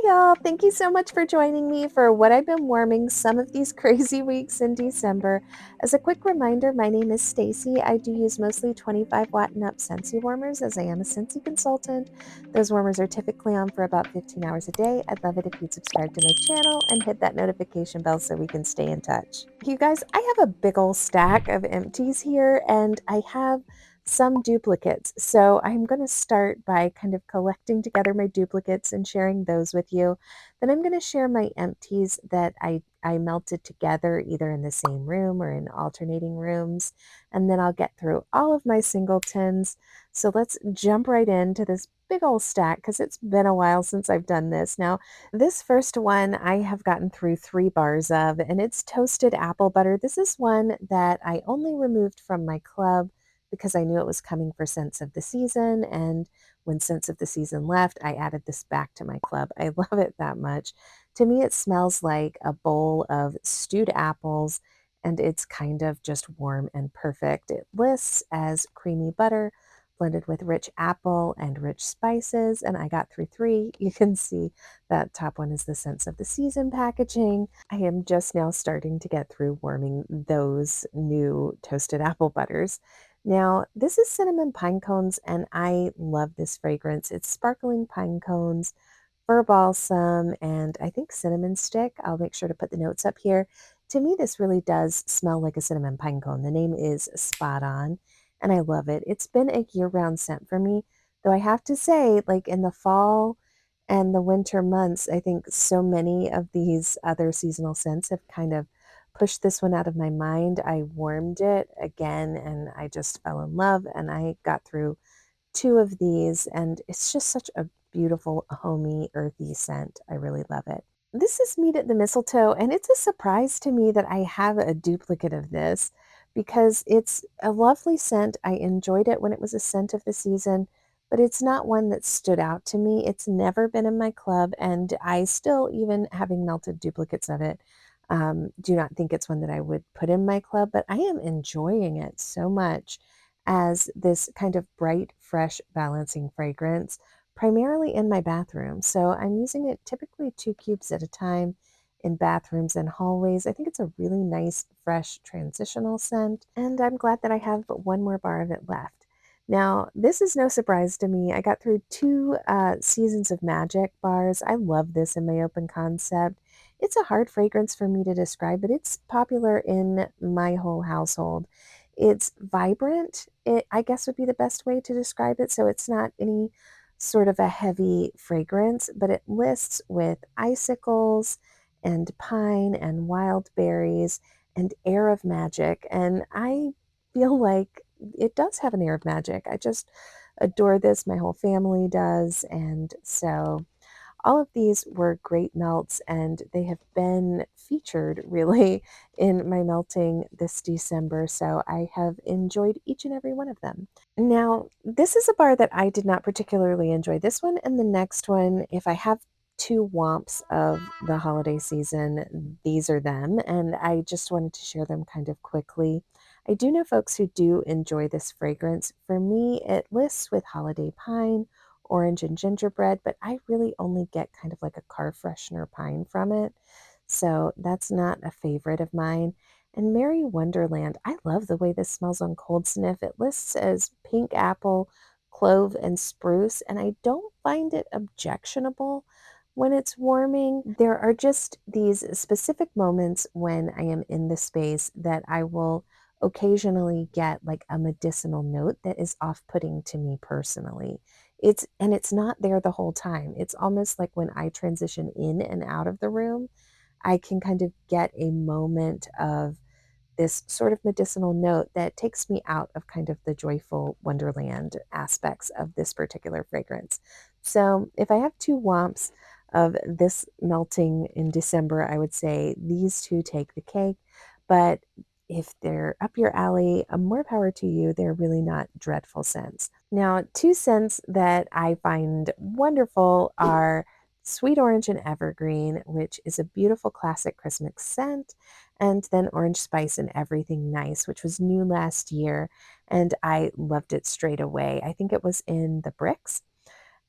y'all. Thank you so much for joining me for what I've been warming some of these crazy weeks in December. As a quick reminder, my name is Stacy. I do use mostly 25-watt and up Scentsy warmers as I am a Scentsy consultant. Those warmers are typically on for about 15 hours a day. I'd love it if you'd subscribe to my channel and hit that notification bell so we can stay in touch. You guys, I have a big old stack of empties here, and I have some duplicates. So I'm going to start by kind of collecting together my duplicates and sharing those with you. Then I'm going to share my empties that I melted together either in the same room or in alternating rooms. And then I'll get through all of my singletons. So let's jump right into this big old stack because it's been a while since I've done this. Now, this first one I have gotten through 3 bars of, and it's toasted apple butter. This is one that I only removed from my club because I knew it was coming for Scents of the Season. And when Scents of the Season left, I added this back to my club. I love it that much. To me, it smells like a bowl of stewed apples, and it's kind of just warm and perfect. It lists as creamy butter blended with rich apple and rich spices, and I got through 3. You can see that top one is the Scents of the Season packaging. I am just now starting to get through warming those new toasted apple butters. Now, this is cinnamon pine cones, and I love this fragrance. It's sparkling pine cones, fir balsam, and I think cinnamon stick. I'll make sure to put the notes up here. To me, this really does smell like a cinnamon pine cone. The name is spot on, and I love it. It's been a year-round scent for me, though I have to say, like in the fall and the winter months, I think so many of these other seasonal scents have kind of pushed this one out of my mind. I warmed it again and I just fell in love, and I got through 2 of these, and it's just such a beautiful, homey, earthy scent. I really love it. This is Meet at the Mistletoe, and it's a surprise to me that I have a duplicate of this because it's a lovely scent. I enjoyed it when it was a scent of the season, but it's not one that stood out to me. It's never been in my club, and I still, even having melted duplicates of it, do not think it's one that I would put in my club, but I am enjoying it so much as this kind of bright, fresh, balancing fragrance, primarily in my bathroom. So I'm using it typically 2 cubes at a time in bathrooms and hallways. I think it's a really nice, fresh, transitional scent, and I'm glad that I have 1 more bar of it left. Now, this is no surprise to me. I got through 2 Seasons of Magic bars. I love this in my open concept. It's a hard fragrance for me to describe, but it's popular in my whole household. It's vibrant, I guess would be the best way to describe it. So it's not any sort of a heavy fragrance, but it lists with icicles and pine and wild berries and air of magic. And I feel like it does have an air of magic. I just adore this. My whole family does. And so all of these were great melts, and they have been featured really in my melting this December, so I have enjoyed each and every one of them. Now, this is a bar that I did not particularly enjoy. This one and the next one, if I have 2 womps of the holiday season, these are them, and I just wanted to share them kind of quickly. I do know folks who do enjoy this fragrance. For me, it lists with holiday pine, orange, and gingerbread, but I really only get kind of like a car freshener pine from it. So that's not a favorite of mine. And Merry Wonderland, I love the way this smells on cold sniff. It lists as pink apple, clove, and spruce, and I don't find it objectionable when it's warming. There are just these specific moments when I am in the space that I will occasionally get like a medicinal note that is off-putting to me personally. It's not there the whole time. It's almost like when I transition in and out of the room, I can kind of get a moment of this sort of medicinal note that takes me out of kind of the joyful wonderland aspects of this particular fragrance. So if I have 2 womps of this melting in December, I would say these 2 take the cake. But if they're up your alley, more power to you. They're really not dreadful scents. Now, 2 scents that I find wonderful are Sweet Orange and Evergreen, which is a beautiful classic Christmas scent, and then Orange Spice and Everything Nice, which was new last year, and I loved it straight away. I think it was in the Bricks.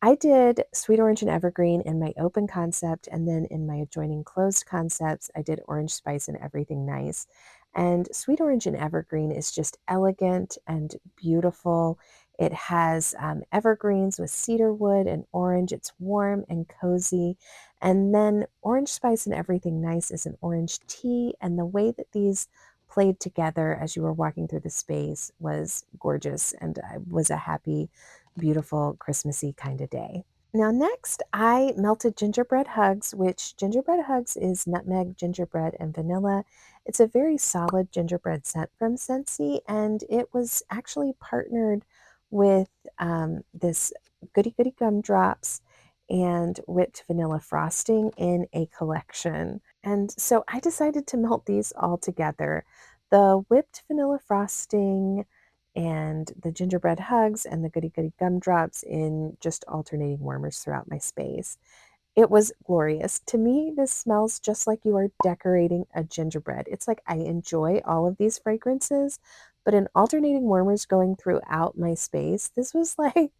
I did Sweet Orange and Evergreen in my open concept, and then in my adjoining closed concepts, I did Orange Spice and Everything Nice. And Sweet Orange and Evergreen is just elegant and beautiful. It has evergreens with cedar wood and orange. It's warm and cozy. And then Orange Spice and Everything Nice is an orange tea. And the way that these played together as you were walking through the space was gorgeous. And I was a happy, beautiful, Christmassy kind of day. Now, next, I melted gingerbread hugs, which gingerbread hugs is nutmeg, gingerbread, and vanilla. It's a very solid gingerbread scent from Scentsy, and it was actually partnered with this goody goody gumdrops and whipped vanilla frosting in a collection. And so I decided to melt these all together. The whipped vanilla frosting and the gingerbread hugs and the goody goody gumdrops in just alternating warmers throughout my space. It was glorious. To me, this smells just like you are decorating a gingerbread. It's like I enjoy all of these fragrances, but in alternating warmers going throughout my space, this was like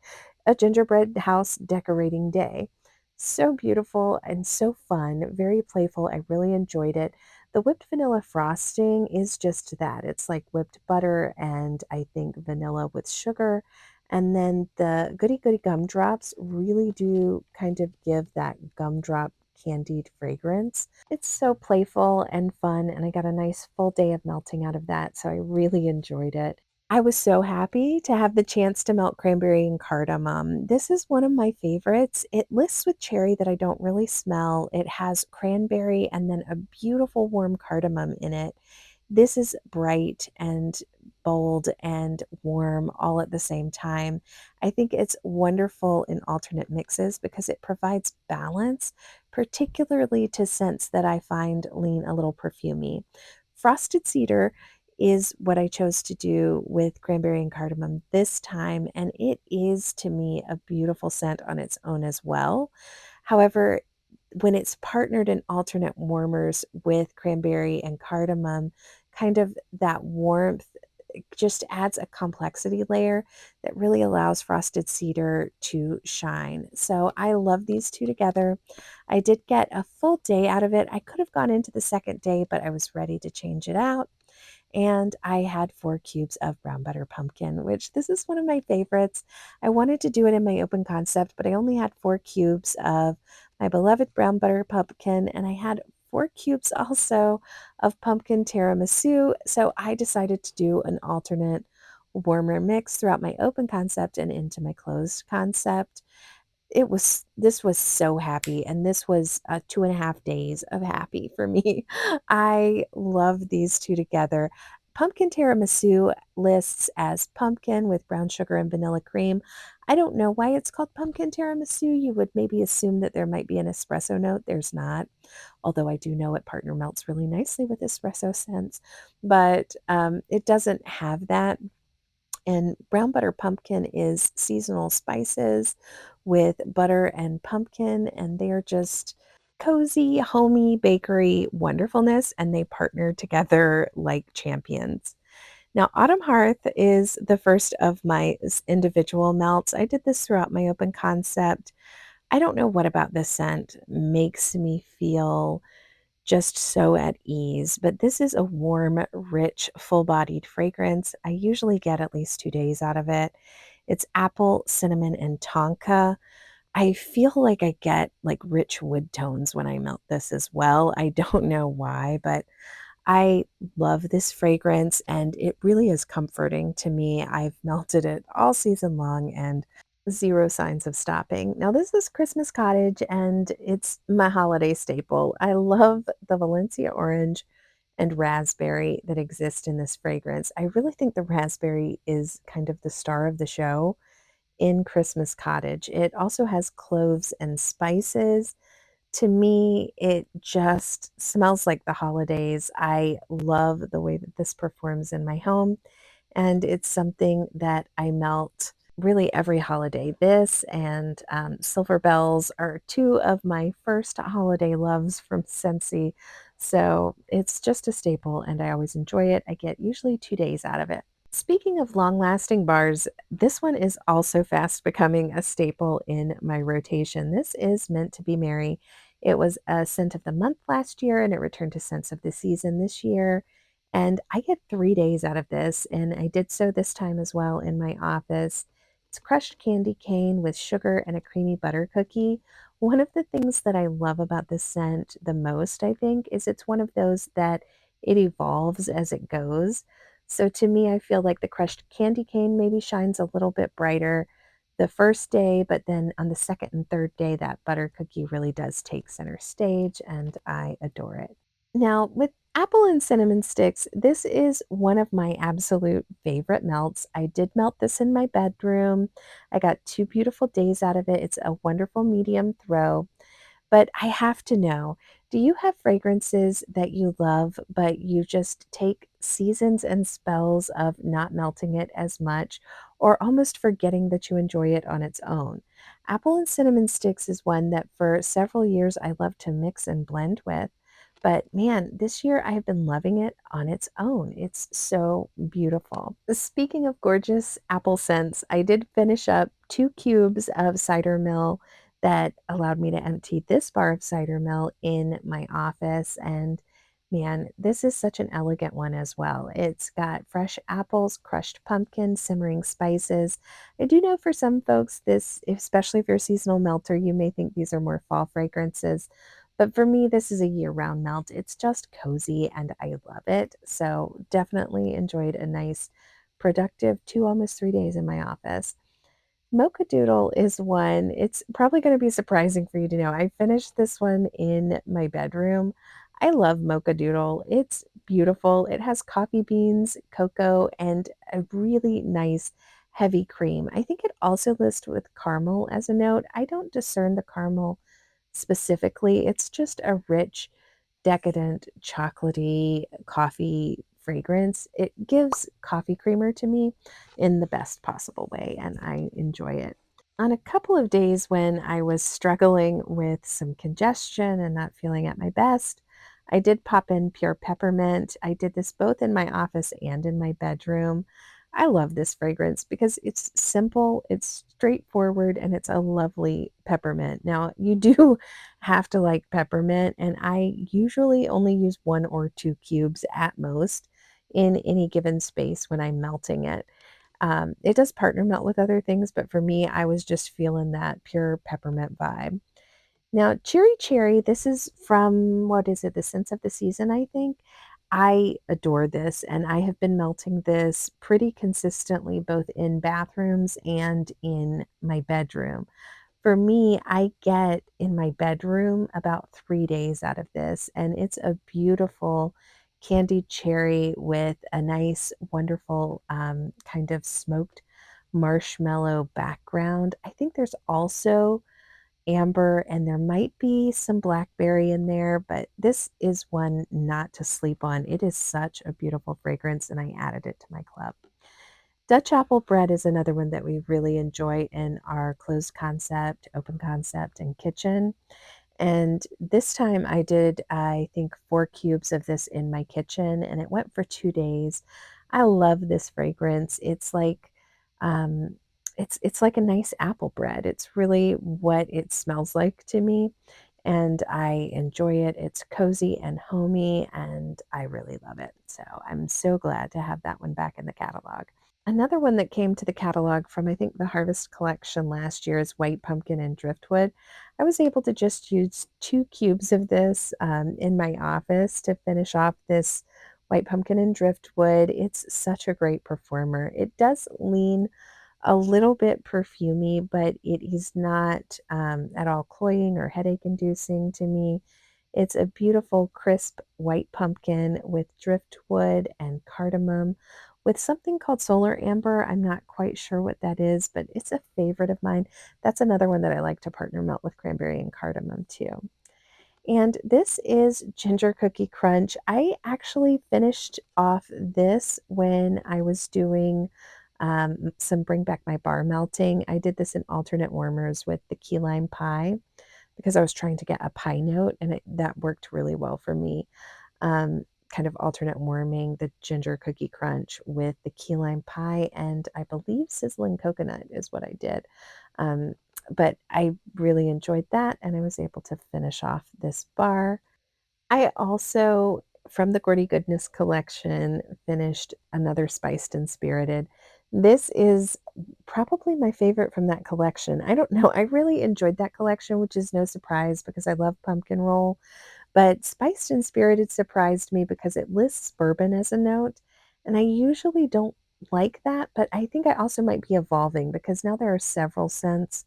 a gingerbread house decorating day. So beautiful and so fun, very playful. I really enjoyed it. The whipped vanilla frosting is just that. It's like whipped butter and I think vanilla with sugar. And then the Goody Goody gumdrops really do kind of give that gumdrop candied fragrance. It's so playful and fun, and I got a nice full day of melting out of that, so I really enjoyed it. I was so happy to have the chance to melt cranberry and cardamom. This is one of my favorites. It lists with cherry that I don't really smell. It has cranberry and then a beautiful warm cardamom in it. This is bright and bold and warm all at the same time. I think it's wonderful in alternate mixes because it provides balance, particularly to scents that I find lean a little perfumey. Frosted cedar is what I chose to do with cranberry and cardamom this time, and it is to me a beautiful scent on its own as well. However, when it's partnered in alternate warmers with cranberry and cardamom, kind of that warmth just adds a complexity layer that really allows frosted cedar to shine. So I love these two together. I did get a full day out of it. I could have gone into the second day, but I was ready to change it out. And I had 4 cubes of brown butter pumpkin, which this is one of my favorites. I wanted to do it in my open concept, but I only had 4 cubes of my beloved brown butter pumpkin, and I had 4 cubes also of pumpkin tiramisu. So I decided to do an alternate warmer mix throughout my open concept and into my closed concept. This was so happy, and this was 2.5 days of happy for me. I love these two together. Pumpkin tiramisu lists as pumpkin with brown sugar and vanilla cream. I don't know why it's called pumpkin tiramisu. You would maybe assume that there might be an espresso note. There's not, although I do know it partner melts really nicely with espresso scents, but it doesn't have that. And brown butter pumpkin is seasonal spices with butter and pumpkin, and they're just cozy, homey bakery wonderfulness, and they partner together like champions. Now, Autumn Hearth is the first of my individual melts. I did this throughout my open concept. I don't know what about this scent makes me feel just so at ease. But this is a warm, rich, full bodied fragrance. I usually get at least 2 days out of it. It's apple, cinnamon, and tonka. I feel like I get like rich wood tones when I melt this as well. I don't know why, but I love this fragrance and it really is comforting to me. I've melted it all season long and zero signs of stopping. Now, this is Christmas Cottage and it's my holiday staple. I love the Valencia orange and raspberry that exist in this fragrance. I really think the raspberry is kind of the star of the show in Christmas Cottage. It also has cloves and spices. To me, it just smells like the holidays. I love the way that this performs in my home, and it's something that I melt really every holiday. This and Silver Bells are two of my first holiday loves from Scentsy. So it's just a staple, and I always enjoy it. I get usually 2 days out of it. Speaking of long-lasting bars, this one is also fast becoming a staple in my rotation. This is Meant to Be Merry. It was a scent of the month last year, and it returned to scents of the season this year. And I get 3 days out of this, and I did so this time as well in my office. It's crushed candy cane with sugar and a creamy butter cookie. One of the things that I love about this scent the most, I think, is it's one of those that it evolves as it goes. So to me, I feel like the crushed candy cane maybe shines a little bit brighter the first day, but then on the second and third day, that butter cookie really does take center stage, and I adore it. Now, with apple and cinnamon sticks, this is one of my absolute favorite melts. I did melt this in my bedroom. I got 2 beautiful days out of it. It's a wonderful medium throw. But I have to know, do you have fragrances that you love, but you just take seasons and spells of not melting it as much or almost forgetting that you enjoy it on its own? Apple and cinnamon sticks is one that for several years I love to mix and blend with. But man, this year I have been loving it on its own. It's so beautiful. Speaking of gorgeous apple scents, I did finish up 2 cubes of cider mill that allowed me to empty this bar of cider mill in my office. And man, this is such an elegant one as well. It's got fresh apples, crushed pumpkin, simmering spices. I do know for some folks, this, especially if you're a seasonal melter, you may think these are more fall fragrances. But for me, this is a year round melt. It's just cozy and I love it. So definitely enjoyed a nice, productive 2, almost 3 days in my office. Mocha Doodle is one, it's probably gonna be surprising for you to know. I finished this one in my bedroom. I love Mocha Doodle. It's beautiful. It has coffee beans, cocoa, and a really nice heavy cream. I think it also lists with caramel as a note. I don't discern the caramel specifically. It's just a rich, decadent, chocolatey coffee fragrance. It gives coffee creamer to me in the best possible way, and I enjoy it. On a couple of days when I was struggling with some congestion and not feeling at my best, I did pop in pure peppermint. I did this both in my office and in my bedroom. I love this fragrance because it's simple, it's straightforward, and it's a lovely peppermint. Now, you do have to like peppermint, and I usually only use 1 or 2 cubes at most in any given space when I'm melting it. It does partner melt with other things, but for me, I was just feeling that pure peppermint vibe. Now, Cherry Cherry, this is from, what is it, the Scents of the Season, I think. I adore this, and I have been melting this pretty consistently both in bathrooms and in my bedroom. For me, I get in my bedroom about 3 days out of this, and it's a beautiful candied cherry with a nice, wonderful kind of smoked marshmallow background. I think there's also amber and there might be some blackberry in there, but this is one not to sleep on. It is such a beautiful fragrance, and I added it to my club. Dutch apple bread is another one that we really enjoy in our closed concept, open concept, and kitchen. And this time I did, I think, 4 cubes of this in my kitchen, and it went for 2 days. I love this fragrance. Um, it's like a nice apple bread. It's really what it smells like to me, and I enjoy it. It's cozy and homey, and I really love it. So I'm so glad to have that one back in the catalog. Another one that came to the catalog from, I think, the Harvest Collection last year is White Pumpkin and Driftwood. I was able to just use 2 cubes of this in my office to finish off this White Pumpkin and Driftwood. It's such a great performer. It does lean a little bit perfumey, but it is not at all cloying or headache inducing to me. It's a beautiful, crisp white pumpkin with driftwood and cardamom with something called solar amber. I'm not quite sure what that is, but it's a favorite of mine. That's another one that I like to partner melt with cranberry and cardamom too. And this is Ginger Cookie Crunch. I actually finished off this when I was doing some Bring Back My Bar melting. I did this in alternate warmers with the key lime pie because I was trying to get a pie note, and that worked really well for me. kind of alternate warming the ginger cookie crunch with the key lime pie, and I believe sizzling coconut is what I did. Um, but I really enjoyed that, and I was able to finish off this bar. I also, from the Gordy Goodness collection, finished another Spiced and Spirited. This is probably my favorite from that collection. I don't know. I really enjoyed that collection, which is no surprise because I love pumpkin roll. But Spiced and Spirited surprised me because it lists bourbon as a note, and I usually don't like that, but I think I also might be evolving because now there are several scents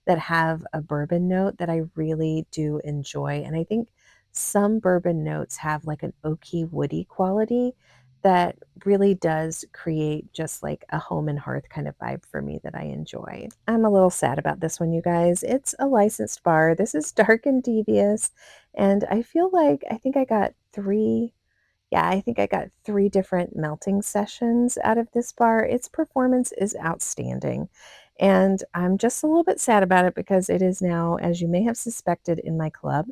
that have a bourbon note that I really do enjoy. And I think some bourbon notes have like an oaky, woody quality that really does create just like a home and hearth kind of vibe for me that I enjoy. I'm a little sad about this one, you guys. It's a licensed bar. This is Dark and Devious, and I feel like I think I got three yeah, I think I got 3 different melting sessions out of this bar. Its performance is outstanding, and I'm just a little bit sad about it because it is now, as you may have suspected, in my club.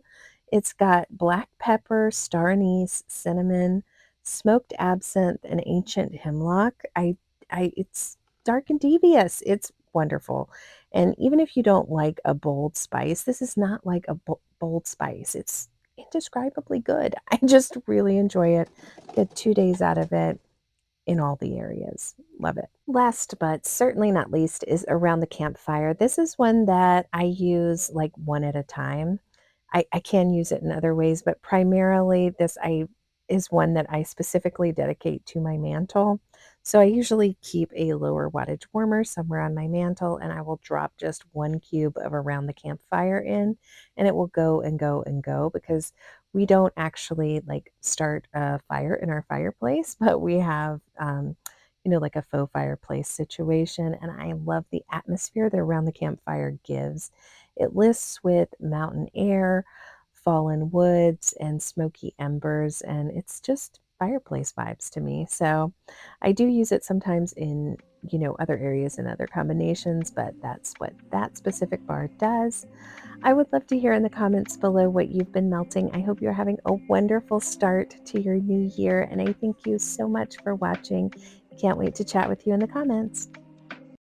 It's got black pepper, star anise, cinnamon, smoked absinthe, and ancient hemlock. It's dark and devious. It's wonderful, and even if you don't like a bold spice, this is not like a bold spice. It's indescribably good. I just really enjoy it. Get 2 days out of it in all the areas. Love it. Last but certainly not least is Around the Campfire. This is one that I use like one at a time. I can use it in other ways, but primarily this I is one that I specifically dedicate to my mantle. So I usually keep a lower wattage warmer somewhere on my mantle, and I will drop just 1 cube of Around the Campfire in, and it will go and go and go because we don't actually like start a fire in our fireplace, but we have like a faux fireplace situation, and I love the atmosphere that Around the Campfire gives. It lists with mountain air, fallen woods, and smoky embers, and it's just fireplace vibes to me. So I do use it sometimes in, other areas and other combinations, but that's what that specific bar does. I would love to hear in the comments below what you've been melting. I hope you're having a wonderful start to your new year, and I thank you so much for watching. Can't wait to chat with you in the comments.